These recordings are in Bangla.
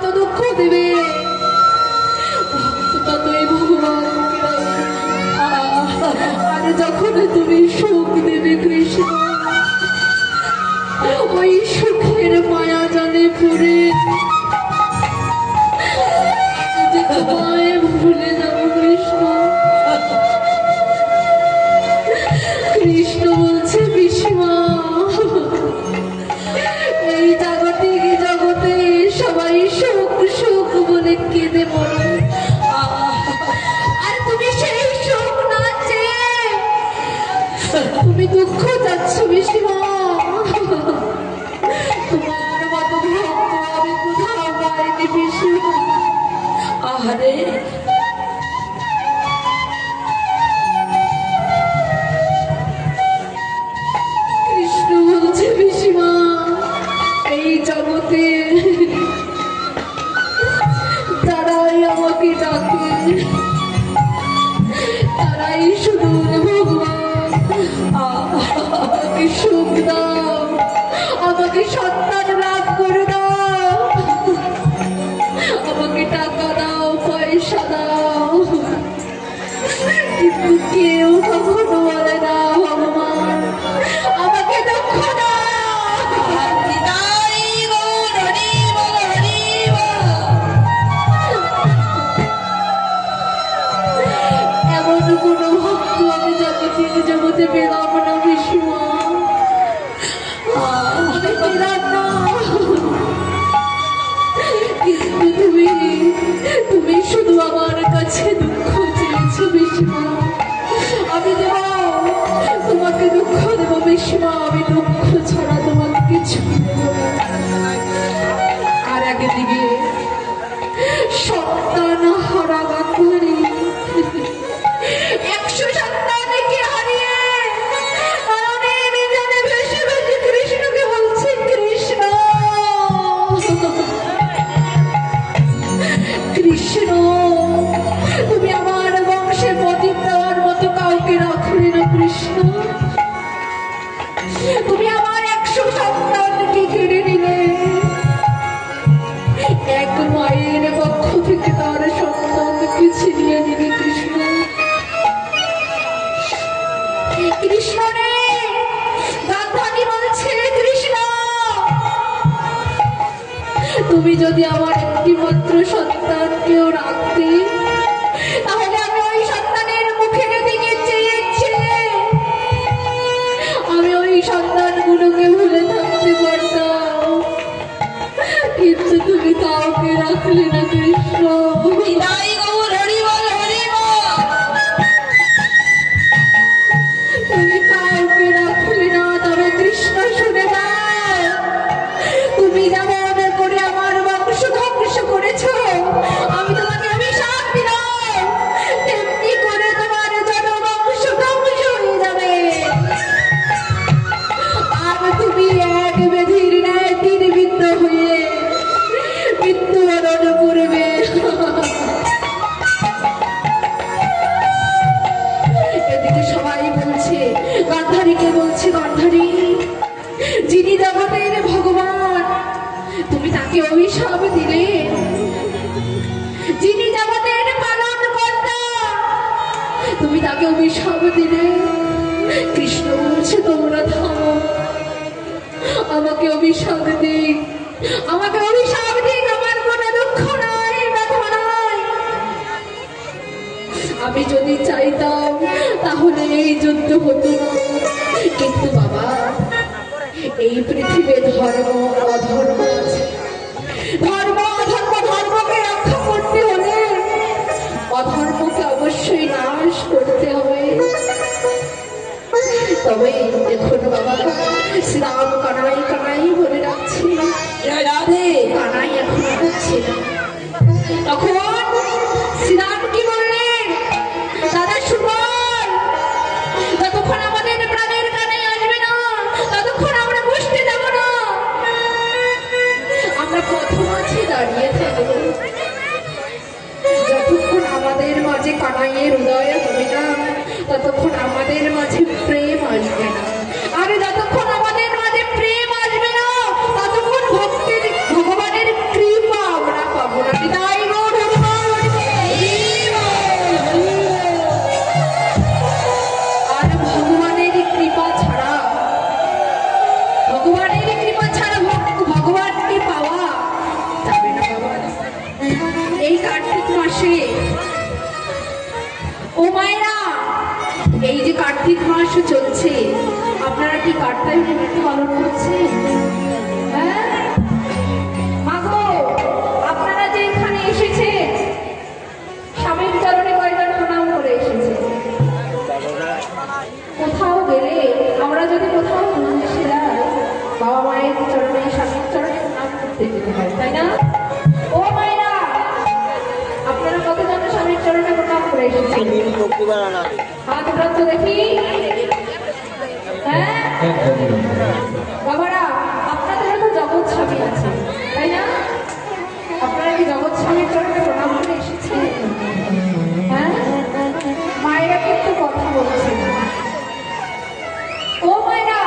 যত দুঃখ দেবে ততই ভগবান আর যখন তুমি সুখ দেবে কৃষ্ণ ওই সুখের মায়া জালে পড়ে তোমায় ভুলে যাব কৃষ্ণ। কৃষ্ণ বলছে পিসিমা এই জাগতিক জগতে সবাই সুখ সুখ বলে কেঁদে মরে আর তুমি সেই সুখ না চেয়ে তুমি দুঃখ চাচ্ছ পিসিমা। তোমার মতো ভক্ত আমি কোথাও পাইনি পিসিমা। আরে কৃষ্ণ বলছে পিসিমা এই জগতে তারাই আমাকে ডাকে তারাই শুধু ভগবান আমাকে সুখ দাও আমাকে সন্তান লাভ করে দাও আমাকে টাকা দাও পয়সা দাও কিন্তু কেউ কখনো বলে না ভগবান আমাকে দুঃখ দাও। এমন কোনো ভক্ত আমি জাগতিক জগতে পেলাম না পিসিমা আমি পেলাম না। কিন্তু তুমি শুধু আমার কাছে দুঃখ চেয়েছো পিসিমা আমি দেব তোমাকে দুঃখ দেবো পিসিমা আমি দুঃখ ছাড়া তোমাকে কিছু দেব না। আর একদিকে সন্তান হারা গান্ধী 100 সন্তানকে হারিয়ে ভেসে ভেসে কৃষ্ণকে বলছে কৃষ্ণ কৃষ্ণ তুমি আমার বংশে প্রদীপ দেওয়ার মতো কাউকে রাখলে না কৃষ্ণ তুমি আমার 100 সন্তানকে কেড়ে নিলে এক মায়ের পক্ষ থেকে তার সন্তানকে ছিনিয়ে নিলে কৃষ্ণ। কৃষ্ণ রে গান্ধারী বলছে কৃষ্ণ তুমি যদি আমার একটি মাত্র সন্তানকেও রাখতে তাহলে আমি ওই সন্তানের মুখের দিকে চেয়ে আমি ওই সন্তানগুলোকে ভুলে থাকতে পারতাম কিন্তু তুমি কাউকে রাখলে না কৃষ্ণ। তুমি কাউকে রাখলে না তবে কৃষ্ণ শুনে দাও তুমি যেমন করে আমার বংশ ধ্বংস করেছ আমি তোমাকে অভিশাপ দিলাম তেমনি করে তোমার জনবংশ ধ্বংস হয়ে যাবে আর তুমি এক বেধির ন্যায় তীরবিদ্ধ হয়ে মৃত্যুবরণ করবে। এদিকে সবাই বলছে গান্ধারীকে বলছে গান্ধারী যিনি জগতের ভগবান তুমি তাকে অভিশাপ দিলে যিনি জগতের পালন কর্তা তুমি তাকে অভিশাপ দিলে। কৃষ্ণ বলছে তোমরা থামো আমাকে অভিশাপ দিক আমাকে অভিশাপ দিক আমার কোনো দুঃখ নাই ব্যথা নাই আমি যদি চাইতাম তাহলে এই যুদ্ধ হতো না কিন্তু বাবা এই পৃথিবীতে ধর্ম অধর্ম আছে ধর্ম অধর্ম ধর্মকে রক্ষা করতে হলে অধর্মকে অবশ্যই নাশ করতে হবে। তবে দেখুন বাবা শ্রীরাম কানাই কানাই বলে ডাকছে রাধে কানাই এখন ডাকছে তখন শ্রীরাম কি বললেন দাদা সুবল ততক্ষণ আমাদের প্রাণের কানাই আসবে না ততক্ষণ আমরা বসতে যাব না আমরা পথ মাঝে দাঁড়িয়ে থাকবো যতক্ষণ আমাদের মাঝে কানাইয়ের উদয় হবে না ততক্ষণ আমাদের মাঝে প্রেম আসবে না আর যতক্ষণ আমাদের মাঝে প্রেম আসবে না ততক্ষণ ভক্তির ভগবানের কৃপা আমরা মাসও চলছে, আপনারা কি কার্তাই ভূমিকা পালন করছেন? হ্যাঁ মাগো, আপনারা যে এখানে এসেছেন স্বামীর চরণে কয়জন প্রণাম করে এসেছে? কোথাও গেলে আমরা যদি কোথাও এসে যাই, বাবা মায়ের চরণে স্বামীর চরণে প্রণাম করতে যেতে হয়, তাই না? ও মায়েরা, আপনারা কতজন স্বামীর চরণে প্রণাম করে এসেছেন? হাত উঠান তো দেখি। হ্যাঁ বাবারা, আপনাদের তো জগৎ স্বামী আছে, তাই না? আপনারা কি জগৎ স্বামীর চরণে প্রণাম করে এসেছেন? হ্যাঁ মায়েরা কিন্তু কথা বলছেন। ও মায়েরা,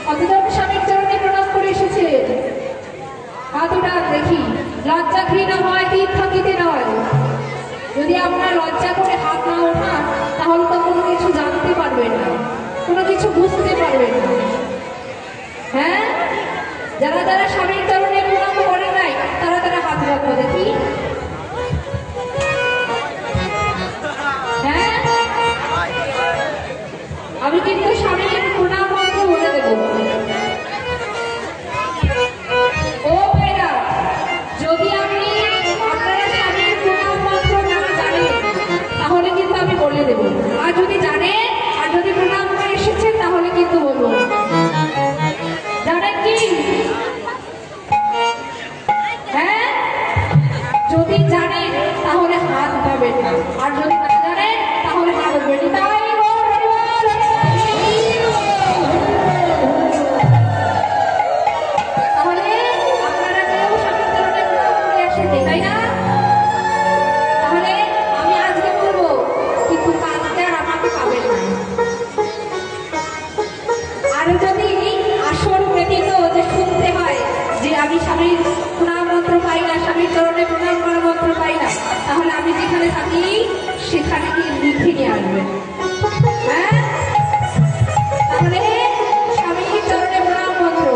কতজন স্বামীর চরণে প্রণাম করে এসেছে? হাত উঠান দেখি। লজ্জা ঘৃণা হয় তীর থাকিতে নয়। যদি আপনার লজ্জা করে হাত না ওঠান, তাহলে তো কোনো কিছু জানতে পারবেন না, কোনো কিছু বুঝতে পারবেন না। হ্যাঁ যারা যারা স্বামীর চরণে প্রণাম করে নাই, তারা তারা হাত রাখবো দেখি। হ্যাঁ আমি কিন্তু স্বামীর প্রণাম মন্ত্র বলে দেব। ও ভাইরা, যদি আপনি আপনারা স্বামীর প্রণাম মন্ত্র না জানেন, তাহলে কিন্তু আমি বলে দেব। আর যদি জানেন, আর যদি প্রণাম করে এসেছেন, তাহলে কিন্তু বলবো। জানেন কি? হ্যাঁ যদি জানেন তাহলে হাত উঠাবেন না, আর যদি না জানেন তাহলে হাত উঠবেন। তাহলে আপনারা কেউ স্বামীর চরণে প্রণাম করে আসেন, তাই না? তাহলে আমি আজকে বলবো, কিন্তু কালকে আর আমাকে পাবেন না। আর যদি আসর ব্যতীত যে শুনতে হয় যে আমি স্বামীর প্রণাম মন্ত্র পাই না, স্বামীর চরণে প্রণাম করার মন্ত্র পাই না, তাহলে আমি যেখানে থাকি সেখানে গিয়ে লিখে নিয়ে আসবেন। হ্যাঁ তাহলে স্বামীর চরণে প্রণাম মন্ত্র: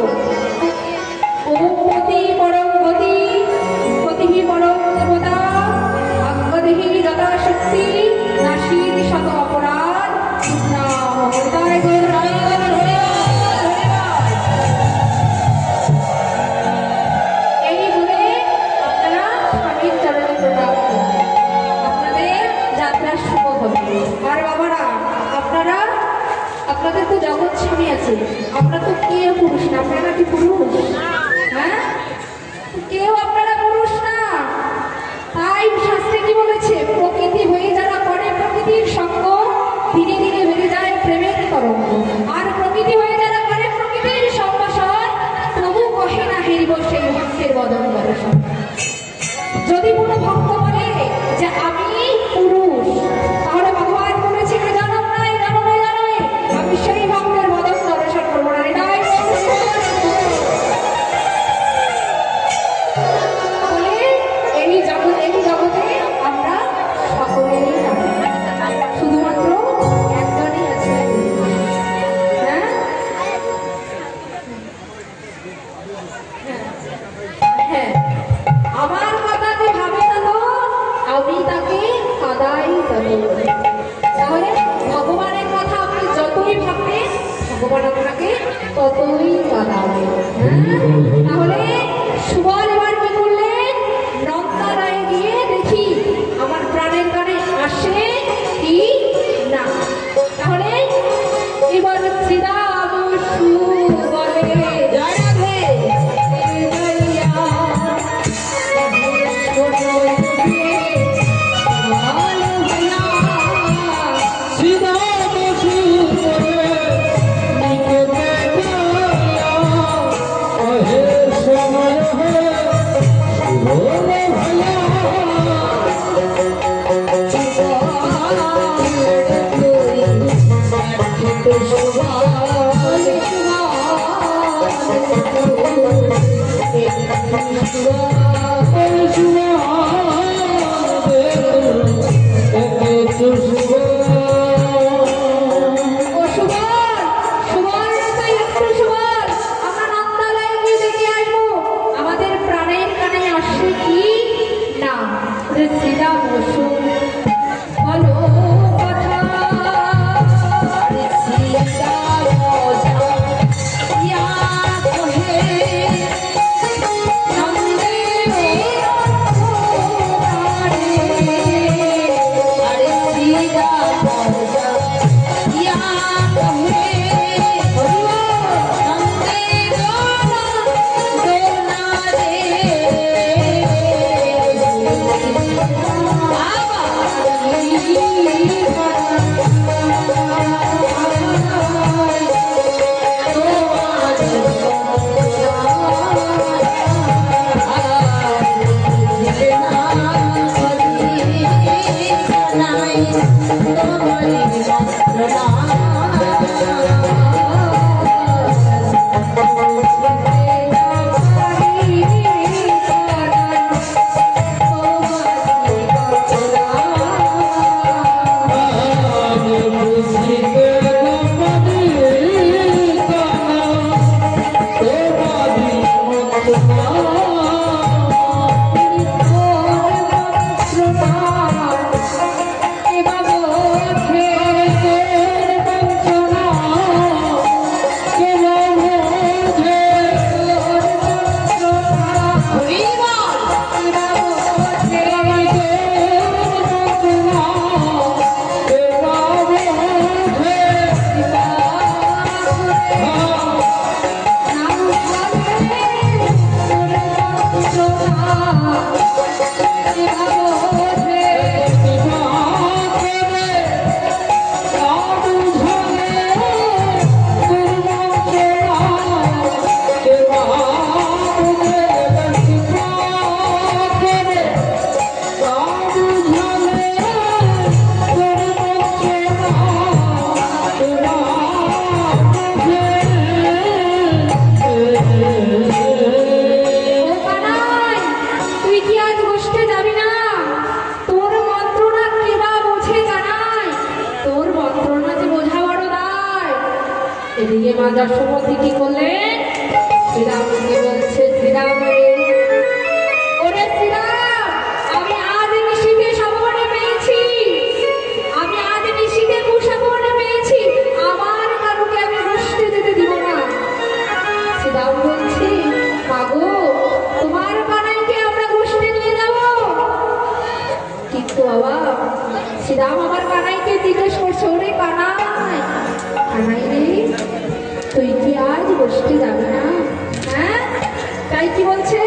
ওম গতি পরম গতি, গতিহি পরম দেবতা, অজ্ঞদেহি যথাশক্তি, নাশীর শত অপরাধ, হৃদয় গৌরায়। এই বলে আপনারা স্বামীর চরণে প্রণাম করুন, আপনাদের যাত্রা শুভ হবে। আর বাবারা, আপনাদের তো জগৎ স্বামী আছে, আপনারা তো কেউ পুরুষ না। আপনারা কি পুরুষ? হ্যাঁ কেউ আপনারা পুরুষ না। তাই শাস্ত্রে কি বলেছে? প্রকৃতি হয়ে যারা করে প্রকৃতির সঙ্গ, ধীরে ধীরে বেড়ে যায় প্রেমের তরঙ্গ। আর প্রকৃতি হয়ে যারা করে প্রকৃতির সম্ভাষণ, প্রভু কহে না হেরিব সেই ভক্তের বদন দর্শন। যদি কোনো ভক্ত বলে যে আমি পুরুষ, তাহলে ভগবান বলেছে জানো নাই, জানো নাই, জানো নাই, আমি সেই ভক্তের বদন দর্শন করবো না। তাহলে এই জগতে আমরা সকলেই শুধুমাত্র একজনই আছে। হ্যাঁ হ্যাঁ আমার কথা যে ভাবে না তো আমি তাকে কাদাই দেব। তাহলে ভগবানের কথা আপনি যতই ভাববেন, ভগবান আপনাকে ততই কাদাবে। তাহলে সুবল এবার কি করলেন? নন্দালয়ে গিয়ে দেখি আমার প্রাণের কানে আসে কি না। তাহলে এবার শ্রীরাম সুবলে জয়রাধে এদিকে মাদার সমুদ্রে কি করলেন? শ্রীরামকে বলছে, শ্রীরাম ওরে শ্রীরাম, আমি আজ নিশিতে সবরে পেয়েছি, আমি আজ নিশিতে কুসবরে পেয়েছি, আমার কারুকে আমি বসতে যেতে দিব না। শ্রীরাম বলছে, মাগো তোমার কানাইকে আমরা বসতে নিয়ে যাব। কিন্তু বাবা শ্রীরাম আমার কানাইকে জিজ্ঞেস করছে, ওরে কানাই, কানাই রে তুই কি আজ বসতে যাবি না? হ্যাঁ, তাই কি বলছে?